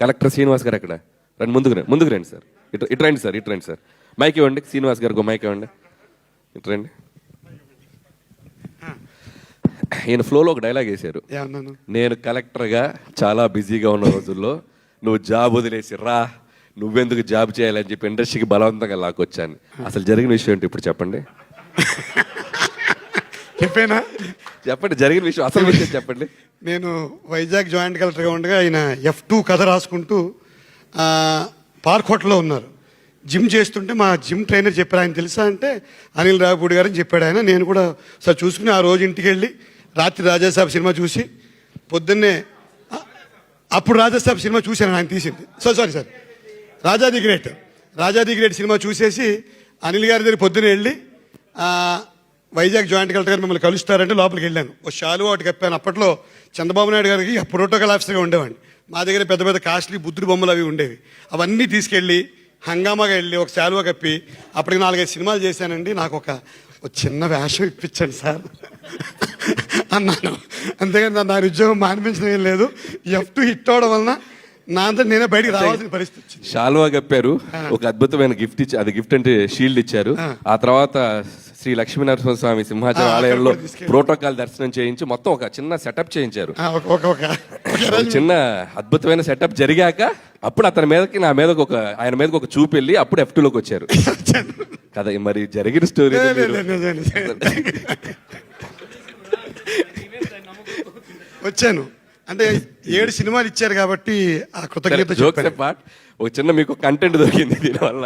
Collector Srinivas గారు ఎక్కడ రండి, ముందుకు రండి సార్. ఇటు రండి సార్, ఇటు రండి సార్. మైక్ ఇవ్వండి శ్రీనివాస్ గారికి, మైక్ ఇవ్వండి. ఇటు రండి. ఈయన ఫ్లోలో ఒక డైలాగ్ వేశారు, నేను కలెక్టర్గా చాలా బిజీగా ఉన్న రోజుల్లో నువ్వు జాబ్ వదిలేసి రా, నువ్వెందుకు జాబ్ చేయాలని చెప్పి ఇండస్ట్రీకి బలవంతంగా లాక్కొచ్చాను. అసలు జరిగిన విషయం ఏంటి ఇప్పుడు చెప్పండి. చెప్పండి జరిగిన విషయం, అసలు విషయం చెప్పండి. నేను వైజాగ్ జాయింట్ కలెక్టర్గా ఉండగా ఆయన F2 కథ రాసుకుంటూ పార్క్ హోటల్లో ఉన్నారు. జిమ్ చేస్తుంటే మా జిమ్ ట్రైనర్ చెప్పారు, ఆయన తెలుసా అంటే అనిల్ రావుపూడి గారని చెప్పాడు ఆయన. నేను కూడా సార్ చూసుకుని ఆ రోజు ఇంటికి వెళ్ళి రాత్రి రాజాసాబ్ సినిమా చూసి పొద్దున్నే, అప్పుడు రాజాసాబ్ సినిమా చూశాను ఆయన తీసింది. Sorry Raja the great cinema చూసేసి అనిల్ గారి దగ్గర పొద్దున్నే వెళ్ళి వైజాగ్ జాయింట్ కలెక్టర్ గారు మిమ్మల్ని కలుస్తారంటే లోపలికి వెళ్ళాను. ఓ షాలు ఒకటి కప్పాను. అప్పట్లో చంద్రబాబు నాయుడు గారికి ప్రోటోకాల్ ఆఫీసర్గా ఉండేవాడిని. మా దగ్గర పెద్ద పెద్ద కాస్ట్లీ బుద్ధుడి బొమ్మలు అవి ఉండేవి. అవన్నీ తీసుకెళ్ళి హంగామాగా వెళ్ళి ఒక శాలువా కప్పి అప్పటికి 4-5 సినిమాలు చేశానండి. నాకు ఒక చిన్న వేషం ఇప్పించండి సార్ అన్నాను. అంతేగాని నా ఉద్యోగం మానిపించడం ఏం లేదు. F2 హిట్ అవడం వలన నా అంతా నేనే బయటికి రావాల్సిన పరిస్థితి వచ్చింది. శాలువా కప్పారు, ఒక అద్భుతమైన గిఫ్ట్ ఇచ్చి, అది గిఫ్ట్ అంటే షీల్డ్ ఇచ్చారు. ఆ తర్వాత శ్రీ లక్ష్మీనరసింహస్వామి సింహాచలం ఆలయంలో ప్రోటోకాల్ దర్శనం చేయించి మొత్తం ఒక చిన్న సెటప్ చేయించారు. చిన్న అద్భుతమైన సెటప్ జరిగాక అప్పుడు అతని మీదకి ఆయన మీదకి ఒక చూపు వెళ్ళి అప్పుడు F2లోకి వచ్చారు కదా. మరి జరిగిన స్టోరీ వచ్చాను అంటే 7 సినిమాలు ఇచ్చారు కాబట్టి ఆ కృతజ్ఞత. ఒక చిన్న మీకు కంటెంట్ దొరికింది దీనివల్ల.